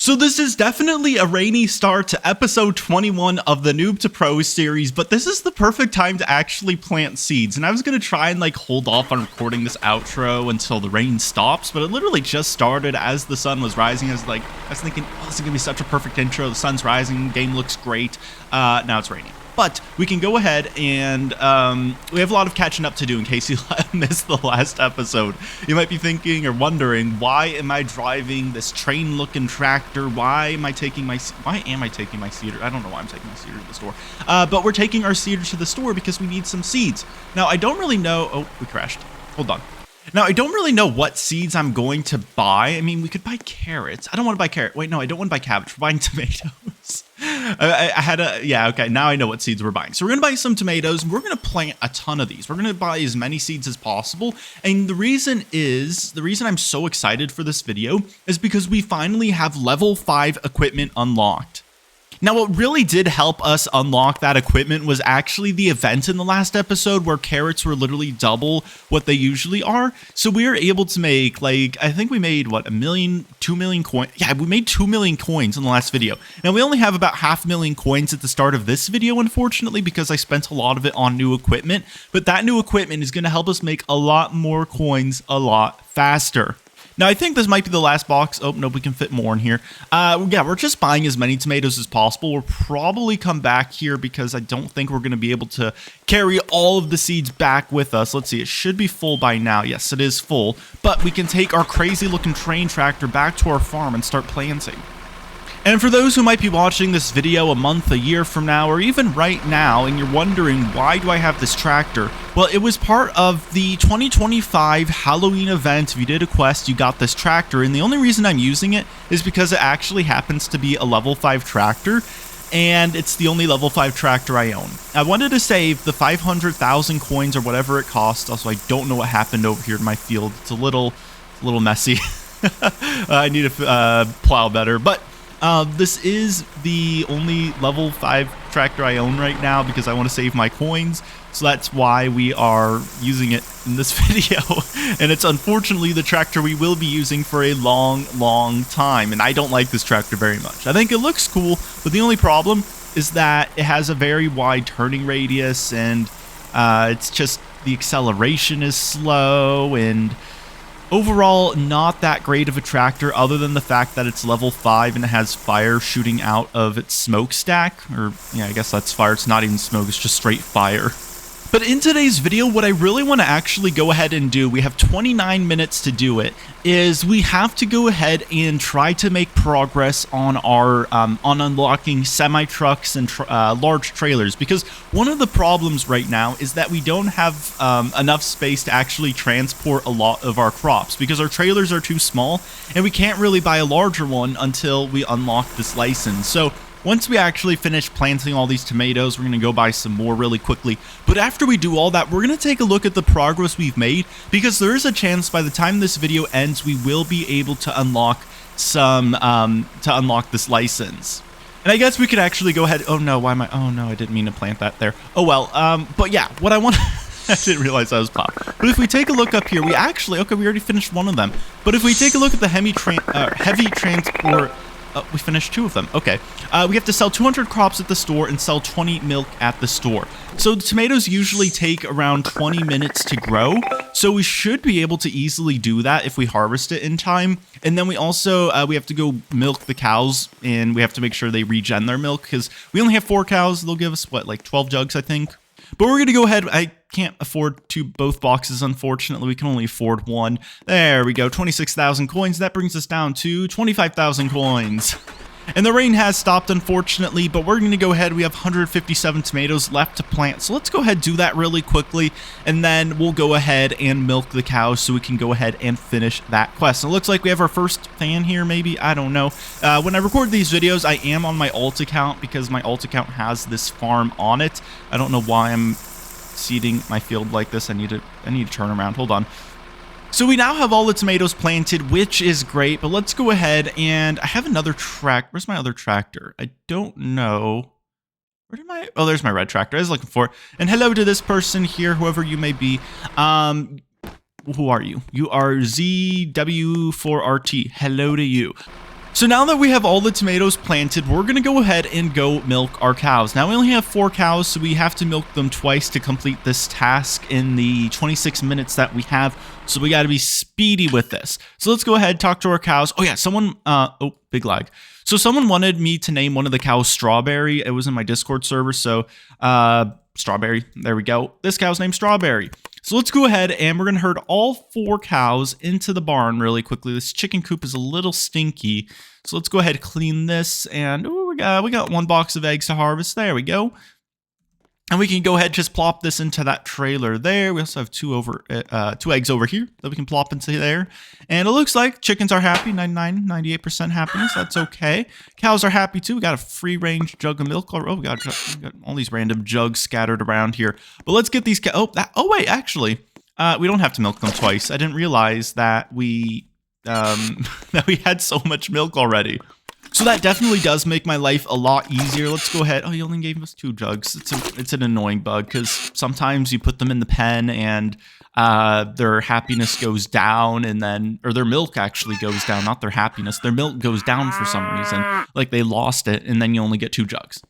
So this is definitely a rainy start to episode 21 of the Noob to Pro series, but this is the perfect time to actually plant seeds. And I was going to try and hold off on recording this outro until the rain stops, but it literally just started as the sun was rising. I was thinking, oh, this is going to be such a perfect intro. The sun's rising, game looks great. Now it's raining. But we can go ahead and we have a lot of catching up to do in case you missed the last episode. You might be thinking or wondering, why am I driving this train-looking tractor? Why am I taking my seeder? I don't know why I'm taking my seeder to the store. But we're taking our seeder to the store because we need some seeds. Now, I don't really know. Oh, we crashed. Hold on. Now, I don't really know what seeds I'm going to buy. I mean, we could buy carrots. I don't want to buy carrot. Wait, no, I don't want to buy cabbage. We're buying tomatoes. Yeah, okay, now I know what seeds we're buying. So we're going to buy some tomatoes, and we're going to plant a ton of these. We're going to buy as many seeds as possible. And the reason I'm so excited for this video is because we finally have level 5 equipment unlocked. Now, what really did help us unlock that equipment was actually the event in the last episode where carrots were literally double what they usually are. So we were able to make, I think we made, what, 2 million coins? Yeah, we made 2 million coins in the last video. Now, we only have about 500,000 coins at the start of this video, unfortunately, because I spent a lot of it on new equipment. But that new equipment is going to help us make a lot more coins a lot faster. Now, I think this might be the last box. Oh, no, we can fit more in here. Yeah, we're just buying as many tomatoes as possible. We'll probably come back here because I don't think we're going to be able to carry all of the seeds back with us. Let's see, it should be full by now. Yes, it is full. But we can take our crazy-looking train tractor back to our farm and start planting. And for those who might be watching this video a month, a year from now, or even right now, and you're wondering, why do I have this tractor? Well, it was part of the 2025 Halloween event. If you did a quest, you got this tractor, and the only reason I'm using it is because it actually happens to be a level 5 tractor, and it's the only level 5 tractor I own. I wanted to save the 500,000 coins or whatever it cost. Also, I don't know what happened over here in my field. It's a little messy. I need to plow better, but this is the only level 5 tractor I own right now because I want to save my coins. So that's why we are using it in this video. And it's unfortunately the tractor we will be using for a long time. And I don't like this tractor very much. I think it looks cool, but the only problem is that it has a very wide turning radius, and it's just the acceleration is slow, and overall, not that great of a tractor other than the fact that it's level 5 and it has fire shooting out of its smokestack. Or, yeah, I guess that's fire. It's not even smoke, it's just straight fire. But in today's video, what I really want to actually go ahead and do, we have 29 minutes to do it, is we have to go ahead and try to make progress on our on unlocking semi-trucks and large trailers, because one of the problems right now is that we don't have enough space to actually transport a lot of our crops, because our trailers are too small and we can't really buy a larger one until we unlock this license. So once we actually finish planting all these tomatoes, we're going to go buy some more really quickly. But after we do all that, we're going to take a look at the progress we've made, because there is a chance by the time this video ends, we will be able to unlock this license. And I guess we could actually go ahead. Oh no, oh no, I didn't mean to plant that there. Oh well, but yeah, what I want I didn't realize that was pop. But if we take a look up here, we already finished one of them. But if we take a look at the heavy transport, we finished 2 of them. Okay. We have to sell 200 crops at the store and sell 20 milk at the store. So the tomatoes usually take around 20 minutes to grow. So we should be able to easily do that if we harvest it in time. And then we also, we have to go milk the cows, and we have to make sure they regen their milk, because we only have 4 cows. They'll give us, what, like 12 jugs, I think. But we're going to go ahead. I can't afford both boxes, unfortunately. We can only afford one. There we go. 26,000 coins. That brings us down to 25,000 coins. And the rain has stopped, unfortunately, but we're going to go ahead. We have 157 tomatoes left to plant. So let's go ahead and do that really quickly, and then we'll go ahead and milk the cows so we can go ahead and finish that quest. So it looks like we have our first fan here, maybe. I don't know. When I record these videos, I am on my alt account because my alt account has this farm on it. I don't know why I'm seeding my field like this. I need to turn around. Hold on. So we now have all the tomatoes planted, which is great, but let's go ahead, and I have another where's my other tractor? I don't know. Oh, there's my red tractor. I was looking for it. And hello to this person here, whoever you may be. Who are you? You are ZW4RT. Hello to you. So now that we have all the tomatoes planted, we're going to go ahead and go milk our cows. Now we only have 4 cows, so we have to milk them twice to complete this task in the 26 minutes that we have. So we got to be speedy with this. So let's go ahead, talk to our cows. Oh yeah, someone, oh, big lag. So someone wanted me to name one of the cows Strawberry. It was in my Discord server, so Strawberry, there we go. This cow's named Strawberry. So let's go ahead and we're going to herd all 4 cows into the barn really quickly. This chicken coop is a little stinky. So let's go ahead and clean this. And ooh, we got 1 box of eggs to harvest. There we go. And we can go ahead and just plop this into that trailer there. We also have 2 eggs over here that we can plop into there. And it looks like chickens are happy, 98% happiness. That's okay. Cows are happy too. We got a free range jug of milk. Oh, we got all these random jugs scattered around here. But let's get these. Oh wait, actually, we don't have to milk them twice. I didn't realize that we that we had so much milk already. So that definitely does make my life a lot easier. Let's go ahead. Oh, you only gave us 2 jugs. It's an annoying bug because sometimes you put them in the pen and their happiness goes down, and then, or their milk actually goes down, not their happiness. Their milk goes down for some reason, like they lost it, and then you only get 2 jugs.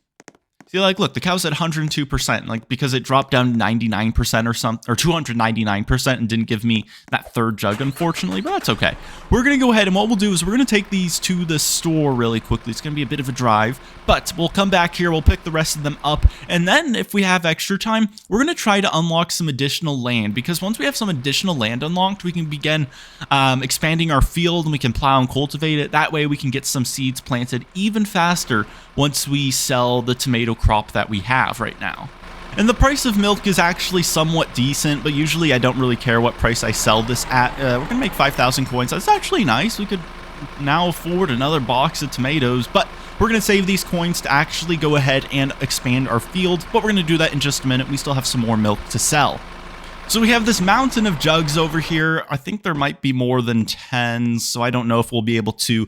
See, like, look, the cow's at 102%, like, because it dropped down 99% or something, or 299% and didn't give me that 3rd jug, unfortunately, but that's okay. We're going to go ahead, and what we'll do is we're going to take these to the store really quickly. It's going to be a bit of a drive, but we'll come back here, we'll pick the rest of them up, and then if we have extra time, we're going to try to unlock some additional land, because once we have some additional land unlocked, we can begin expanding our field, and we can plow and cultivate it. That way we can get some seeds planted even faster once we sell the tomato crop that we have right now. And the price of milk is actually somewhat decent, but usually I don't really care what price I sell this at. We're gonna make 5,000 coins. That's actually nice. We could now afford another box of tomatoes, but we're gonna save these coins to actually go ahead and expand our field, but we're gonna do that in just a minute. We still have some more milk to sell. So we have this mountain of jugs over here. I think there might be more than 10, so I don't know if we'll be able to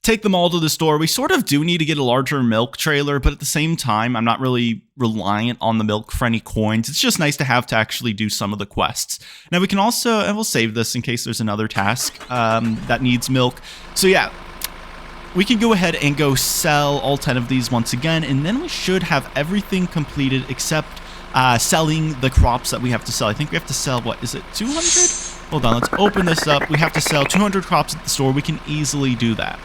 take them all to the store. We sort of do need to get a larger milk trailer, but at the same time, I'm not really reliant on the milk for any coins. It's just nice to have to actually do some of the quests. Now we can also, and we'll save this in case there's another task that needs milk. So yeah, we can go ahead and go sell all 10 of these once again, and then we should have everything completed except selling the crops that we have to sell. I think we have to sell, what is it, 200? Hold on, let's open this up. We have to sell 200 crops at the store. We can easily do that.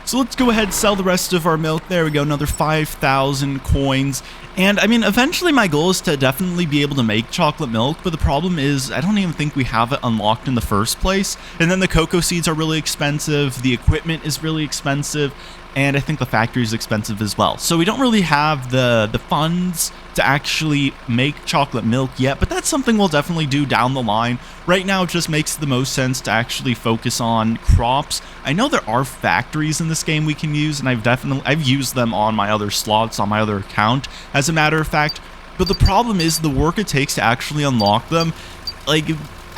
So let's go ahead and sell the rest of our milk. There we go, another 5,000 coins. And I mean, eventually my goal is to definitely be able to make chocolate milk, but the problem is I don't even think we have it unlocked in the first place. And then the cocoa seeds are really expensive, the equipment is really expensive, and I think the factory is expensive as well. So we don't really have the funds to actually make chocolate milk yet, but that's something we'll definitely do down the line. Right now it just makes the most sense to actually focus on crops. I know there are factories in this game we can use, and I've used them on my other slots on my other account, as a matter of fact, but the problem is the work it takes to actually unlock them. Like,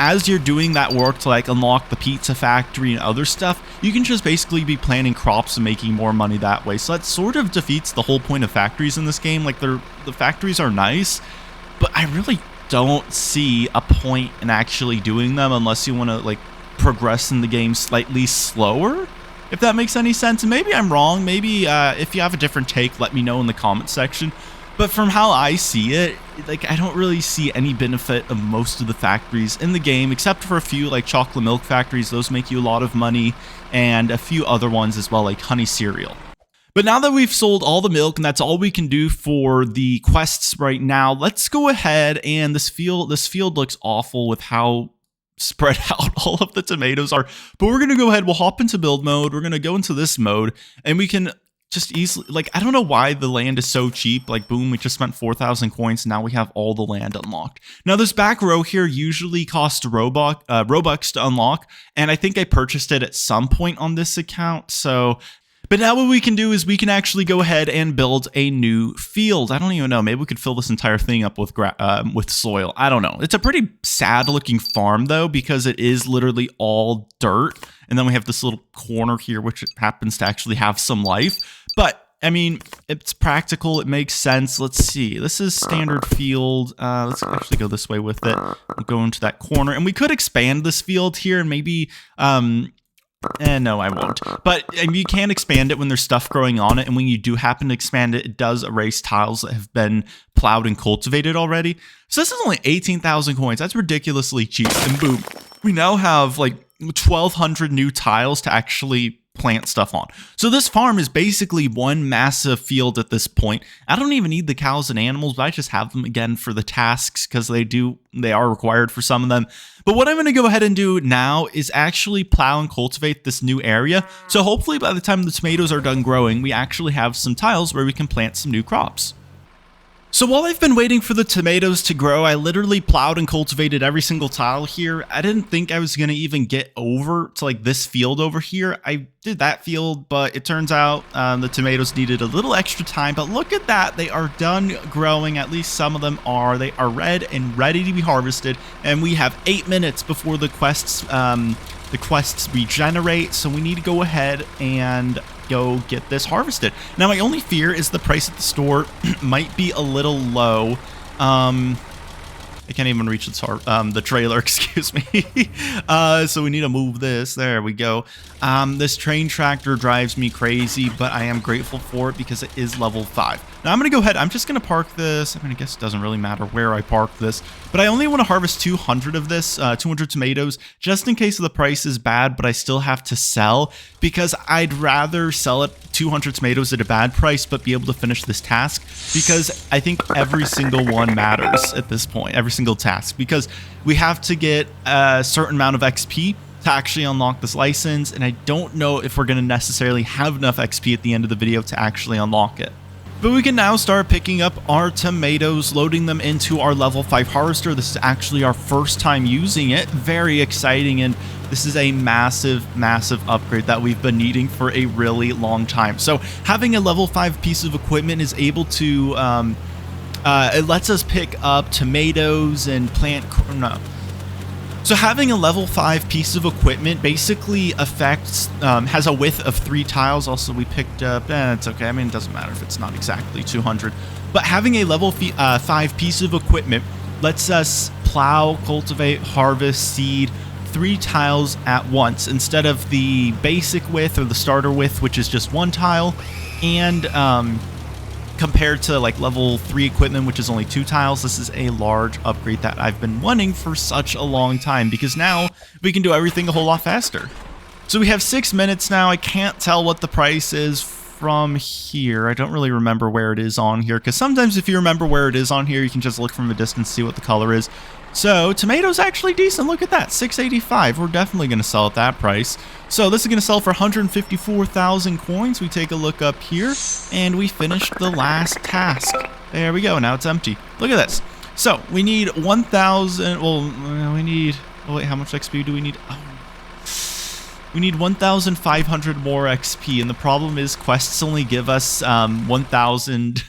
as you're doing that work to like unlock the pizza factory and other stuff, you can just basically be planting crops and making more money that way. So that sort of defeats the whole point of factories in this game. Like, the factories are nice, but I really don't see a point in actually doing them unless you want to like progress in the game slightly slower, if that makes any sense. And maybe I'm wrong. Maybe if you have a different take, let me know in the comment section. But from how I see it, like, I don't really see any benefit of most of the factories in the game, except for a few like chocolate milk factories. Those make you a lot of money, and a few other ones as well, like honey cereal. But now that we've sold all the milk, and that's all we can do for the quests right now, let's go ahead, and this field looks awful with how spread out all of the tomatoes are. But we're going to go ahead, we'll hop into build mode, we're going to go into this mode, and we can just easily, like, I don't know why the land is so cheap. Like, boom, we just spent 4,000 coins. Now we have all the land unlocked. Now, this back row here usually costs Robux to unlock, and I think I purchased it at some point on this account. So, but now what we can do is we can actually go ahead and build a new field. I don't even know. Maybe we could fill this entire thing up with soil. I don't know. It's a pretty sad looking farm though, because it is literally all dirt. And then we have this little corner here, which happens to actually have some life. But I mean, it's practical. It makes sense. Let's see. This is standard field. Let's actually go this way with it. We'll go into that corner, and we could expand this field here and maybe No, I won't. But you can expand it when there's stuff growing on it, and when you do happen to expand it, it does erase tiles that have been plowed and cultivated already. So this is only 18,000 coins. That's ridiculously cheap. And boom, we now have like 1,200 new tiles to actually plant stuff on. So this farm is basically one massive field at this point. I don't even need the cows and animals, but I just have them again for the tasks because they are required for some of them. But what I'm going to go ahead and do now is actually plow and cultivate this new area. So hopefully by the time the tomatoes are done growing, we actually have some tiles where we can plant some new crops. So while I've been waiting for the tomatoes to grow, I literally plowed and cultivated every single tile here. I didn't think I was going to even get over to like this field over here. I did that field, but it turns out the tomatoes needed a little extra time. But look at that. They are done growing. At least some of them are. They are red and ready to be harvested. And we have 8 minutes before the quests regenerate. So we need to go ahead and go get this harvested. Now, my only fear is the price at the store might be a little low. I can't even reach the trailer, excuse me. So we need to move this. There we go. This train tractor drives me crazy, but I am grateful for it because it is level 5. Now I'm going to go ahead. I'm just going to park this. I mean, I guess it doesn't really matter where I park this, but I only want to harvest 200 of this, 200 tomatoes, just in case the price is bad, but I still have to sell because I'd rather sell it 200 tomatoes at a bad price, but be able to finish this task because I think every single one matters at this point, every single task, because we have to get a certain amount of XP to actually unlock this license. And I don't know if we're going to necessarily have enough XP at the end of the video to actually unlock it. But we can now start picking up our tomatoes, loading them into our level 5 harvester. This is actually our first time using it. Very exciting, and this is a massive, massive upgrade that we've been needing for a really long time. So having a level 5 piece of equipment is able to, it lets us pick up tomatoes and plant, So having a level 5 piece of equipment basically affects, has a width of 3 tiles. Also, we picked up, it's okay. I mean, it doesn't matter if it's not exactly 200. But having a level 5 piece of equipment lets us plow, cultivate, harvest, seed 3 tiles at once instead of the basic width or the starter width, which is just 1 tile. And compared to like level 3 equipment, which is only 2 tiles, this is a large upgrade that I've been wanting for such a long time because now we can do everything a whole lot faster. So we have 6 minutes now. I can't tell what the price is from here. I don't really remember where it is on here because sometimes if you remember where it is on here, you can just look from a distance, see what the color is. So tomatoes actually decent. Look at that, $6.85. We're definitely going to sell at that price. So this is going to sell for 154,000 coins. We take a look up here and we finished the last task. There we go. Now it's empty. Look at this. So we need 1,000. Well, we need. Oh wait, how much XP do we need? Oh, we need 1,500 more XP, and the problem is quests only give us 1,000.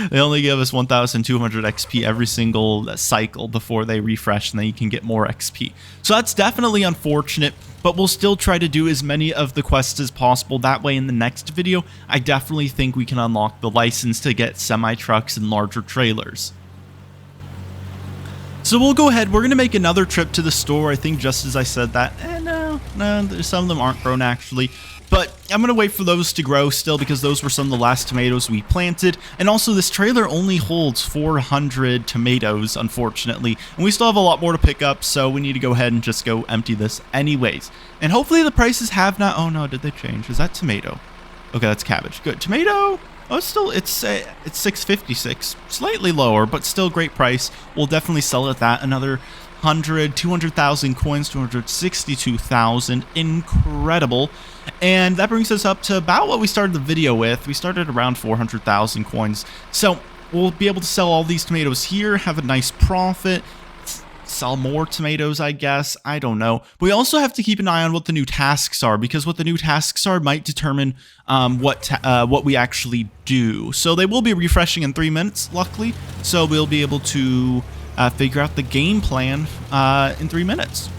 They only give us 1,200 XP every single cycle before they refresh, and then you can get more XP. So that's definitely unfortunate, but we'll still try to do as many of the quests as possible. That way in the next video, I definitely think we can unlock the license to get semi-trucks and larger trailers. So we'll go ahead. We're going to make another trip to the store. I think just as I said that. No, some of them aren't grown actually. But I'm going to wait for those to grow still because those were some of the last tomatoes we planted. And also this trailer only holds 400 tomatoes, unfortunately. And we still have a lot more to pick up, so we need to go ahead and just go empty this anyways. And hopefully the prices have not... Oh no, did they change? Is that tomato? Okay, that's cabbage. Good. Tomato... Oh, it's 656. Slightly lower, but still great price. We'll definitely sell it at that. Another 200,000 coins, 262,000. Incredible. And that brings us up to about what we started the video with. We started around 400,000 coins. So we'll be able to sell all these tomatoes here, have a nice profit, sell more tomatoes, I guess. I don't know. We also have to keep an eye on what the new tasks are, because what the new tasks are might determine what we actually do. So they will be refreshing in 3 minutes, luckily. So we'll be able to figure out the game plan in 3 minutes.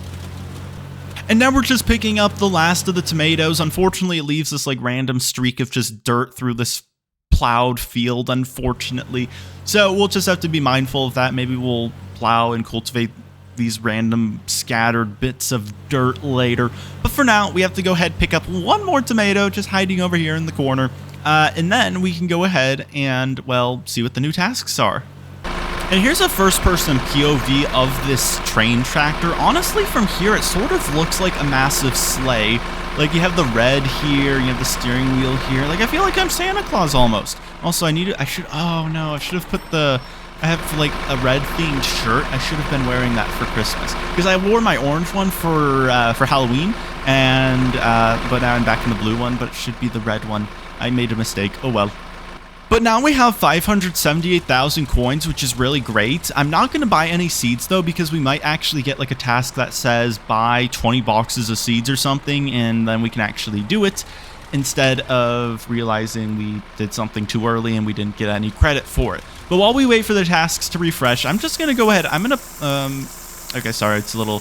And now we're just picking up the last of the tomatoes. Unfortunately, it leaves this like random streak of just dirt through this plowed field, unfortunately. So we'll just have to be mindful of that. Maybe we'll plow and cultivate these random scattered bits of dirt later. But for now, we have to go ahead, pick up one more tomato just hiding over here in the corner. And then we can go ahead and, well, see what the new tasks are. And here's a first-person POV of this train tractor. Honestly, from here, it sort of looks like a massive sleigh. Like, you have the red here, you have the steering wheel here. Like, I feel like I'm Santa Claus almost. Also, oh no, I should have put I have like a red themed shirt. I should have been wearing that for Christmas. Because I wore my orange one for Halloween, and but now I'm back in the blue one, but it should be the red one. I made a mistake, oh well. But now we have 578,000 coins, which is really great. I'm not going to buy any seeds, though, because we might actually get like a task that says buy 20 boxes of seeds or something, and then we can actually do it instead of realizing we did something too early and we didn't get any credit for it. But while we wait for the tasks to refresh, I'm just going to go ahead. I'm going to, okay, sorry, it's a little,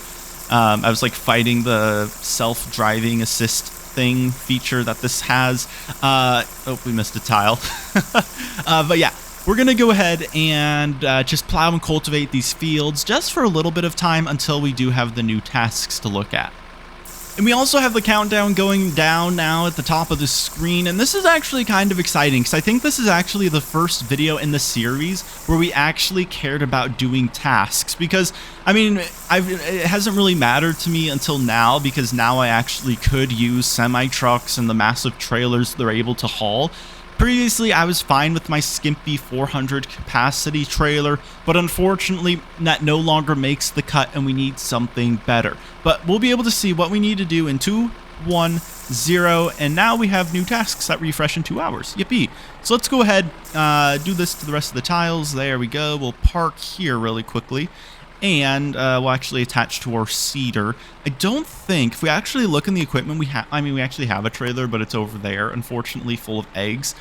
I was like fighting the self-driving assist thing feature that this has. Oh, we missed a tile. But yeah, we're gonna go ahead and just plow and cultivate these fields just for a little bit of time until we do have the new tasks to look at. And we also have the countdown going down now at the top of the screen, and this is actually kind of exciting because I think this is actually the first video in the series where we actually cared about doing tasks, because I mean, it hasn't really mattered to me until now, because now I actually could use semi-trucks and the massive trailers they're able to haul. Previously, I was fine with my skimpy 400 capacity trailer, but unfortunately, that no longer makes the cut and we need something better. But we'll be able to see what we need to do in 2, 1, 0, and now we have new tasks that refresh in 2 hours. Yippee. So let's go ahead, do this to the rest of the tiles. There we go. We'll park here really quickly. And we'll actually attach to our seeder. I don't think, if we actually look in the equipment, we actually have a trailer, but it's over there, unfortunately, full of eggs.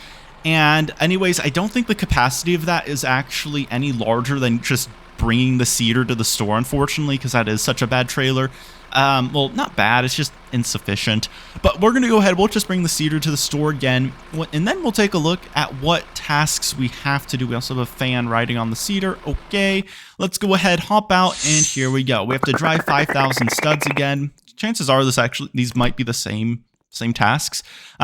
And anyways, I don't think the capacity of that is actually any larger than just bringing the seeder to the store, unfortunately, because that is such a bad trailer. Well, not bad, it's just insufficient. But we're going to go ahead, we'll just bring the seeder to the store again, and then we'll take a look at what tasks we have to do. We also have a fan riding on the seeder. Okay, let's go ahead, hop out, and here we go. We have to drive 5,000 studs again. Chances are these might be the same tasks.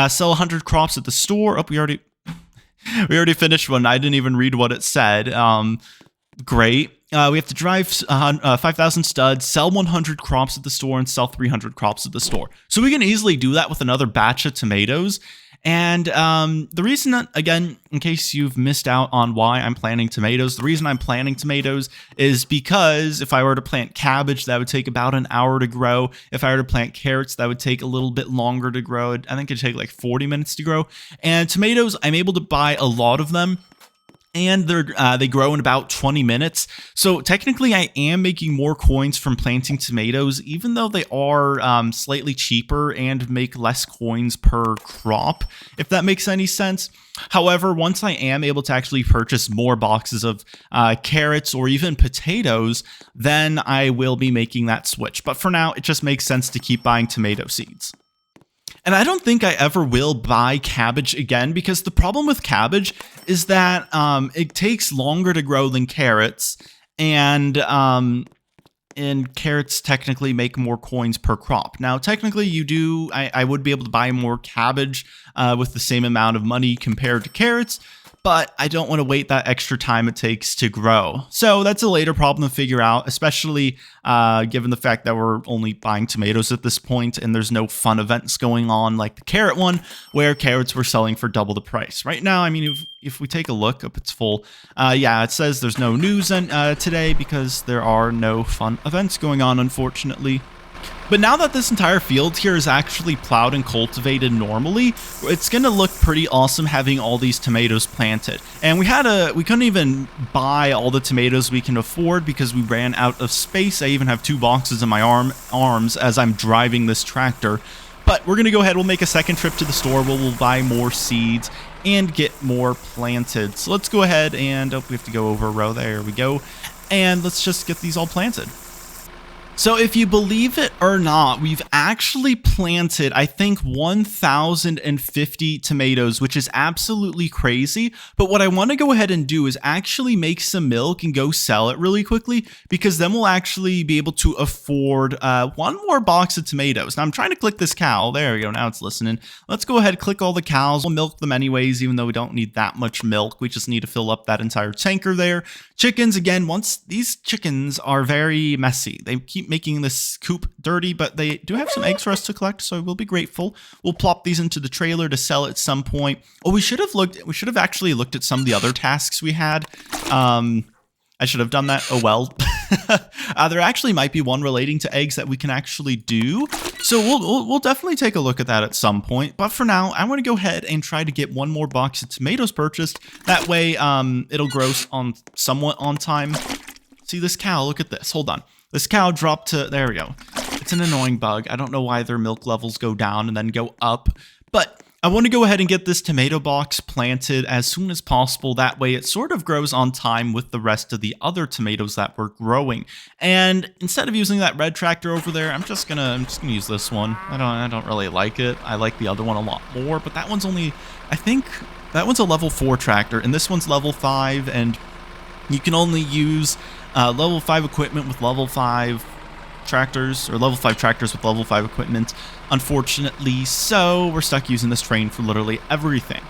Sell 100 crops at the store. Oh, we already finished one. I didn't even read what it said. Great. We have to drive 5,000 studs, sell 100 crops at the store, and sell 300 crops at the store. So we can easily do that with another batch of tomatoes. And the reason that, again, in case you've missed out on why I'm planting tomatoes, the reason I'm planting tomatoes is because if I were to plant cabbage, that would take about an hour to grow. If I were to plant carrots, that would take a little bit longer to grow. I think it'd take like 40 minutes to grow. And tomatoes, I'm able to buy a lot of them, and they grow in about 20 minutes. So technically, I am making more coins from planting tomatoes, even though they are slightly cheaper and make less coins per crop, if that makes any sense. However, once I am able to actually purchase more boxes of carrots or even potatoes, then I will be making that switch. But for now, it just makes sense to keep buying tomato seeds. And I don't think I ever will buy cabbage again, because the problem with cabbage is that it takes longer to grow than carrots, and carrots technically make more coins per crop. Now, technically, I would be able to buy more cabbage with the same amount of money compared to carrots, but I don't want to wait that extra time it takes to grow. So that's a later problem to figure out, especially given the fact that we're only buying tomatoes at this point and there's no fun events going on like the carrot one, where carrots were selling for double the price. Right now, I mean, if we take a look up, it's full. Yeah, it says there's no news today because there are no fun events going on, unfortunately. But now that this entire field here is actually plowed and cultivated normally, it's going to look pretty awesome having all these tomatoes planted. And we couldn't even buy all the tomatoes we can afford because we ran out of space. I even have 2 boxes in my arms as I'm driving this tractor. But we're going to go ahead, we'll make a second trip to the store where we'll buy more seeds and get more planted. So let's go ahead and, we have to go over a row, there we go. And let's just get these all planted. So if you believe it or not, we've actually planted, I think, 1,050 tomatoes, which is absolutely crazy. But what I want to go ahead and do is actually make some milk and go sell it really quickly, because then we'll actually be able to afford one more box of tomatoes. Now I'm trying to click this cow. There we go. Now it's listening. Let's go ahead and click all the cows. We'll milk them anyways, even though we don't need that much milk. We just need to fill up that entire tanker there. Chickens, again, once these chickens are very messy. They keep making this coop dirty, but they do have some eggs for us to collect, so we'll be grateful. We'll plop these into the trailer to sell at some point. Oh, we should have actually looked at some of the other tasks we had. I should have done that. Oh well. There actually might be one relating to eggs that we can actually do. So we'll definitely take a look at that at some point. But for now, I want to go ahead and try to get one more box of tomatoes purchased. That way, it'll grow on somewhat on time. See this cow? Look at this. Hold on. This cow dropped to, there we go. It's an annoying bug. I don't know why their milk levels go down and then go up. But I want to go ahead and get this tomato box planted as soon as possible. That way it sort of grows on time with the rest of the other tomatoes that we're growing. And instead of using that red tractor over there, I'm just gonna use this one. I don't really like it. I like the other one a lot more, but that one's only, I think that one's a level 4 tractor and this one's level 5, and you can only use level 5 equipment with level 5 tractors, or level 5 tractors with level 5 equipment, unfortunately. So we're stuck using this train for literally everything.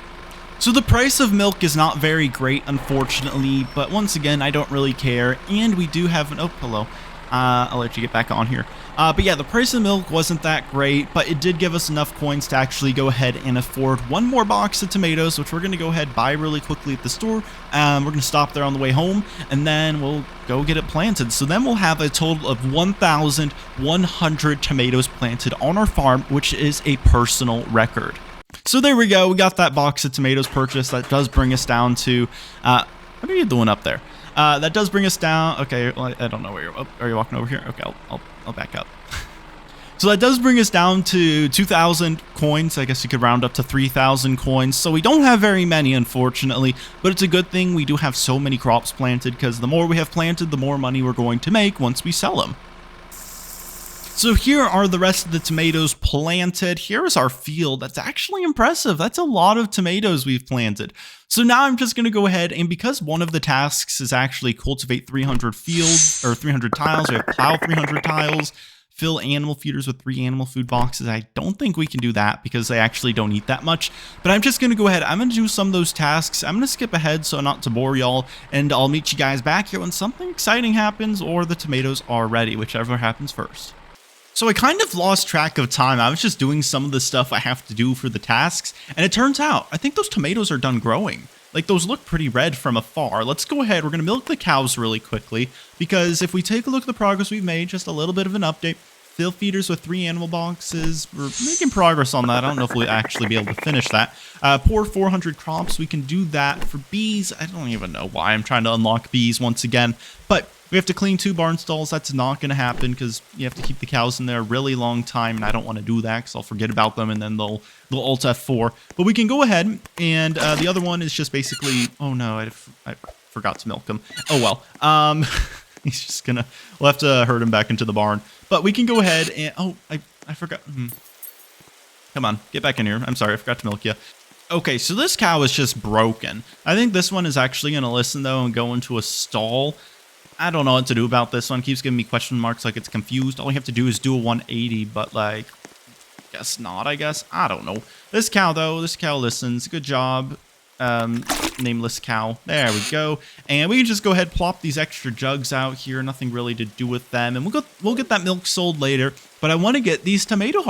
So the price of milk is not very great, unfortunately, but once again, I don't really care. And we do have an, oh, hello. I'll let you get back on here. But yeah, the price of milk wasn't that great, but it did give us enough coins to actually go ahead and afford one more box of tomatoes, which we're going to go ahead and buy really quickly at the store. We're going to stop there on the way home, and then we'll go get it planted. So then we'll have a total of 1,100 tomatoes planted on our farm, which is a personal record. So there we go. We got that box of tomatoes purchased. That does bring us down to, what are you doing up there? That does bring us down. Okay, well, I don't know where you're. Oh, are you walking over here? Okay, I'll back up. So that does bring us down to 2,000 coins. I guess you could round up to 3,000 coins. So we don't have very many, unfortunately, but it's a good thing we do have so many crops planted, because the more we have planted, the more money we're going to make once we sell them. So here are the rest of the tomatoes planted. Here is our field. That's actually impressive. That's a lot of tomatoes we've planted. So now I'm just going to go ahead, and because one of the tasks is actually cultivate 300 fields, or 300 tiles, we have plow 300 tiles, fill animal feeders with 3 animal food boxes. I don't think we can do that because they actually don't eat that much. But I'm just going to go ahead. I'm going to do some of those tasks. I'm going to skip ahead so not to bore y'all, and I'll meet you guys back here when something exciting happens or the tomatoes are ready, whichever happens first. So I kind of lost track of time. I was just doing some of the stuff I have to do for the tasks, and it turns out I think those tomatoes are done growing. Like, those look pretty red from afar. Let's go ahead. We're going to milk the cows really quickly, because if we take a look at the progress we've made, just a little bit of an update. Fill feeders with 3 animal boxes. We're making progress on that. I don't know if we'll actually be able to finish that. Pour 400 crops. We can do that. For bees, I don't even know why I'm trying to unlock bees once again, but we have to clean 2 barn stalls. That's not going to happen because you have to keep the cows in there a really long time, and I don't want to do that because I'll forget about them and then they'll alt F4. But we can go ahead, and the other one is just basically, oh no, I forgot to milk him. Oh well. He's just gonna, we'll have to herd him back into the barn. But we can go ahead and, oh, I forgot. Come on, get back in here. I'm sorry, I forgot to milk you. Okay, so this cow is just broken. I think this one is actually gonna listen though and go into a stall. I don't know what to do about this one. It keeps giving me question marks like it's confused. All you have to do is do a 180, but like, guess not, I guess. I don't know. This cow though, this cow listens. Good job. Nameless cow. There we go. And we can just go ahead, plop these extra jugs out here. Nothing really to do with them, and we'll get that milk sold later. But I want to get these tomatoes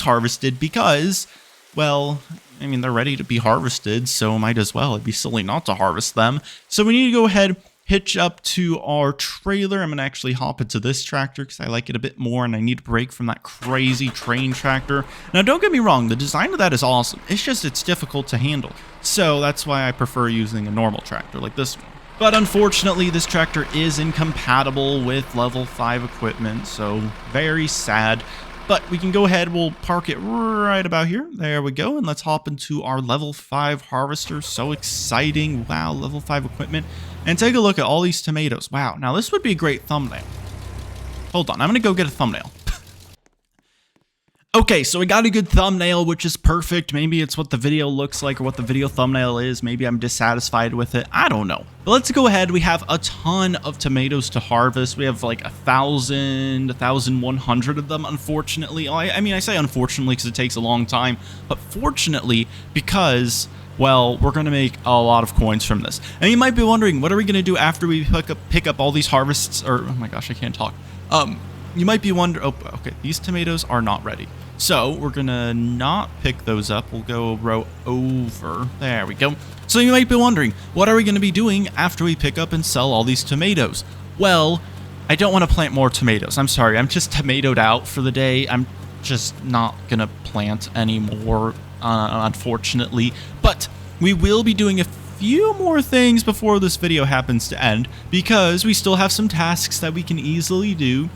harvested because, well, I mean, they're ready to be harvested, so might as well. It'd be silly not to harvest them. So we need to go ahead, hitch up to our trailer. I'm going to actually hop into this tractor because I like it a bit more, and I need a break from that crazy train tractor. Now, don't get me wrong. The design of that is awesome. It's just it's difficult to handle. So that's why I prefer using a normal tractor like this one. But unfortunately, this tractor is incompatible with level 5 equipment, so very sad. But we can go ahead, we'll park it right about here. There we go, and let's hop into our level 5 harvester. So exciting. Wow, level 5 equipment. And take a look at all these tomatoes. Wow, now this would be a great thumbnail. hold on. I'm gonna go get a thumbnail. Okay, so we got a good thumbnail, which is perfect. Maybe it's what the video looks like or what the video thumbnail is. Maybe I'm dissatisfied with it. I don't know. But let's go ahead. We have a ton of tomatoes to harvest. We have like 1,000, 1,100 of them, unfortunately. I mean, I say unfortunately because it takes a long time, but fortunately because, well, we're going to make a lot of coins from this. And you might be wondering, what are we going to do after we pick up all these harvests? Or, oh my gosh, I can't talk. You might be wondering, oh, okay, these tomatoes are not ready. So we're gonna not pick those up. We'll go a row over. There we go. So you might be wondering, what are we gonna be doing after we pick up and sell all these tomatoes? Well, I don't want to plant more tomatoes. I'm sorry, I'm just tomatoed out for the day. I'm just not gonna plant anymore, unfortunately. But we will be doing a few more things before this video happens to end, because we still have some tasks that we can easily do.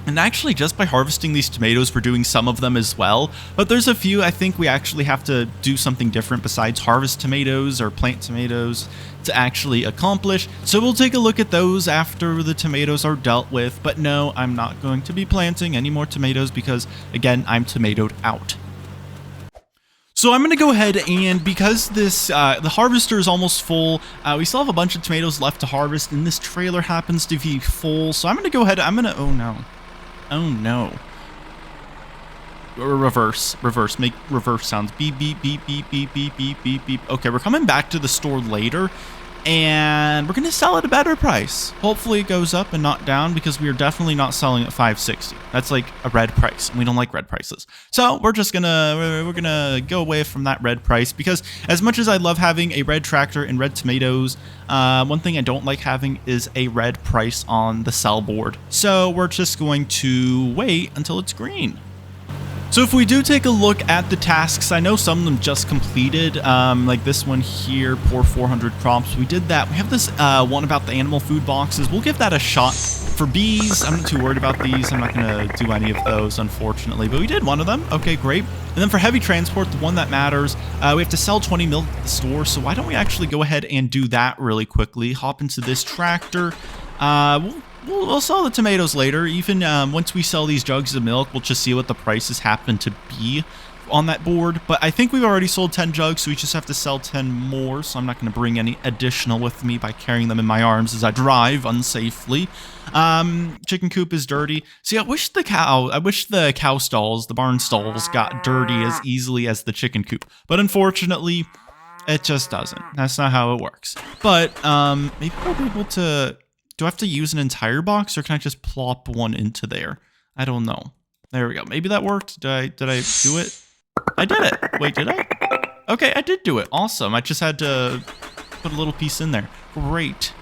And actually, just by harvesting these tomatoes, we're doing some of them as well. But there's a few I think we actually have to do something different besides harvest tomatoes or plant tomatoes to actually accomplish. So we'll take a look at those after the tomatoes are dealt with. But no, I'm not going to be planting any more tomatoes because, again, I'm tomatoed out. So I'm going to go ahead and, because this the harvester is almost full, we still have a bunch of tomatoes left to harvest, and this trailer happens to be full. So I'm going to go ahead, oh no. Oh no. Reverse, make reverse sounds. Beep, beep, beep, beep, beep, beep, beep, beep, beep. Okay, we're coming back to the store later, and we're gonna sell at a better price. Hopefully it goes up and not down, because we are definitely not selling at 560. That's like a red price, and we don't like red prices. So we're just gonna go away from that red price, because as much as I love having a red tractor and red tomatoes, one thing I don't like having is a red price on the sell board. So we're just going to wait until it's green. So if we do take a look at the tasks, I know some of them just completed, like this one here, pour 400 crops. We did that. We have this one about the animal food boxes. We'll give that a shot. For bees, I'm not too worried about these. I'm not going to do any of those, unfortunately, but we did one of them. Okay, great. And then for heavy transport, the one that matters, we have to sell 20 milk at the store. So why don't we actually go ahead and do that really quickly? Hop into this tractor. We'll sell the tomatoes later. Even once we sell these jugs of milk, we'll just see what the prices happen to be on that board. But I think we've already sold 10 jugs, so we just have to sell 10 more. So I'm not going to bring any additional with me by carrying them in my arms as I drive unsafely. Chicken coop is dirty. See, I wish the cow stalls, the barn stalls, got dirty as easily as the chicken coop. But unfortunately, it just doesn't. That's not how it works. But maybe we'll be able to... Do I have to use an entire box, or can I just plop one into there? I don't know. There we go. Maybe that worked. Did I do it? I did it. Wait, did I? Okay, I did do it. Awesome. I just had to put a little piece in there. Great.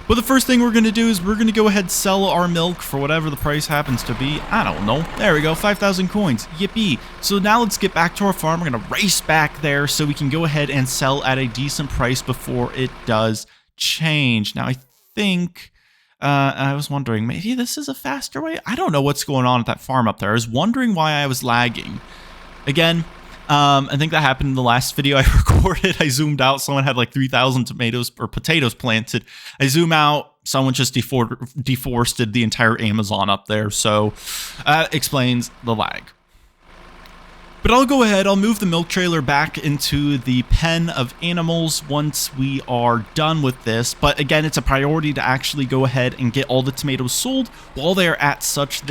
But the first thing we're going to do is we're going to go ahead and sell our milk for whatever the price happens to be. I don't know. There we go. 5,000 coins. Yippee. So now let's get back to our farm. We're going to race back there so we can go ahead and sell at a decent price before it does change. Now I think I was wondering, maybe this is a faster way. I don't know what's going on at that farm up there. I was wondering why I was lagging. Again, I think that happened in the last video I recorded. I zoomed out, someone had like 3,000 tomatoes or potatoes planted. I zoom out, someone just deforested the entire Amazon up there. So that explains the lag. But I'll go ahead, I'll move the milk trailer back into the pen of animals once we are done with this. But again, it's a priority to actually go ahead and get all the tomatoes sold while they are at such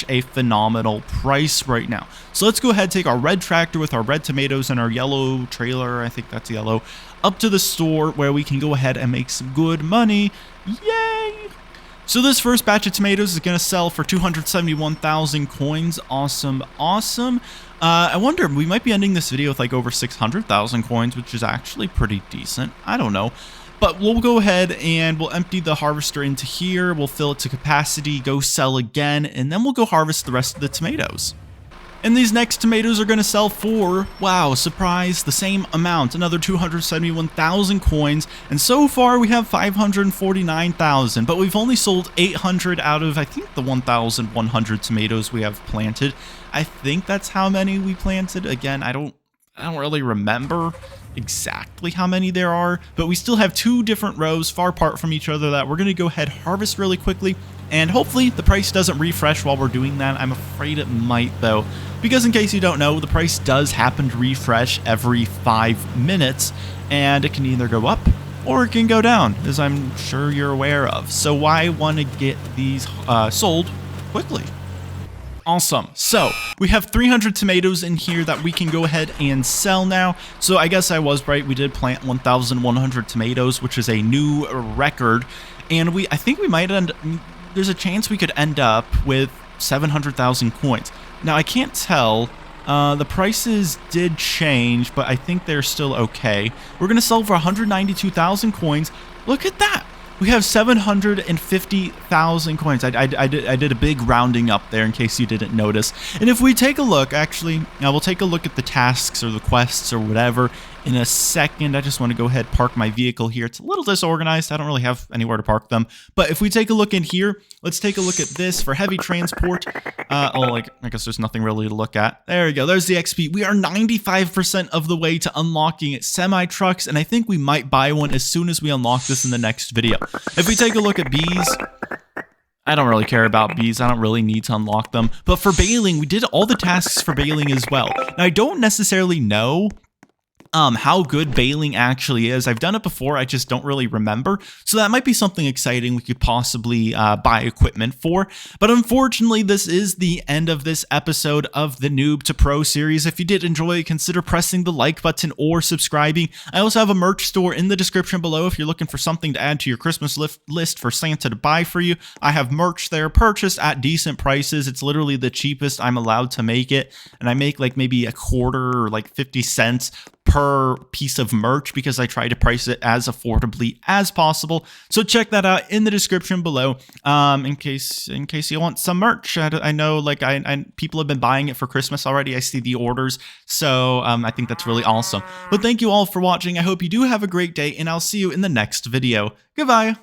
a phenomenal price right now. So let's go ahead and take our red tractor with our red tomatoes and our yellow trailer, I think that's yellow, up to the store where we can go ahead and make some good money. Yay! So this first batch of tomatoes is going to sell for 271,000 coins. Awesome, awesome. I wonder, we might be ending this video with like over 600,000 coins, which is actually pretty decent. I don't know. But we'll go ahead and we'll empty the harvester into here. We'll fill it to capacity, go sell again, and then we'll go harvest the rest of the tomatoes. And these next tomatoes are going to sell for, wow, surprise, the same amount, another 271,000 coins. And so far we have 549,000, but we've only sold 800 out of, I think, the 1,100 tomatoes we have planted. I think that's how many we planted. Again, I don't really remember exactly how many there are, but we still have two different rows far apart from each other that we're going to go ahead, harvest really quickly, And hopefully the price doesn't refresh while we're doing that. I'm afraid it might though, because in case you don't know, the price does happen to refresh every 5 minutes, and it can either go up or it can go down, as I'm sure you're aware of. So why want to get these sold quickly? Awesome. So we have 300 tomatoes in here that we can go ahead and sell now. So I guess I was right. We did plant 1,100 tomatoes, which is a new record. And I think we might there's a chance we could end up with 700,000 coins. Now I can't tell. The prices did change, but I think they're still okay. We're going to sell for 192,000 coins. Look at that. We have 750,000 coins. I did a big rounding up there in case you didn't notice. And if we take a look, actually, we'll take a look at the tasks or the quests or whatever in a second. I just want to go ahead and park my vehicle here. It's a little disorganized. I don't really have anywhere to park them. But if we take a look in here, let's take a look at this for heavy transport. I guess there's nothing really to look at. There we go. There's the XP. We are 95% of the way to unlocking semi-trucks, and I think we might buy one as soon as we unlock this in the next video. If we take a look at bees, I don't really care about bees. I don't really need to unlock them. But for baling, we did all the tasks for baling as well. Now, I don't necessarily know how good baling actually is. I've done it before, I just don't really remember. So that might be something exciting we could possibly buy equipment for. But unfortunately, this is the end of this episode of the Noob to Pro series. If you did enjoy, consider pressing the like button or subscribing. I also have a merch store in the description below if you're looking for something to add to your Christmas list for Santa to buy for you. I have merch there purchased at decent prices. It's literally the cheapest I'm allowed to make it. And I make like maybe a quarter or like 50 cents per piece of merch because I try to price it as affordably as possible. So check that out in the description below in case you want some merch. I know like people have been buying it for Christmas already. I see the orders. So I think that's really awesome. But thank you all for watching. I hope you do have a great day, and I'll see you in the next video. Goodbye.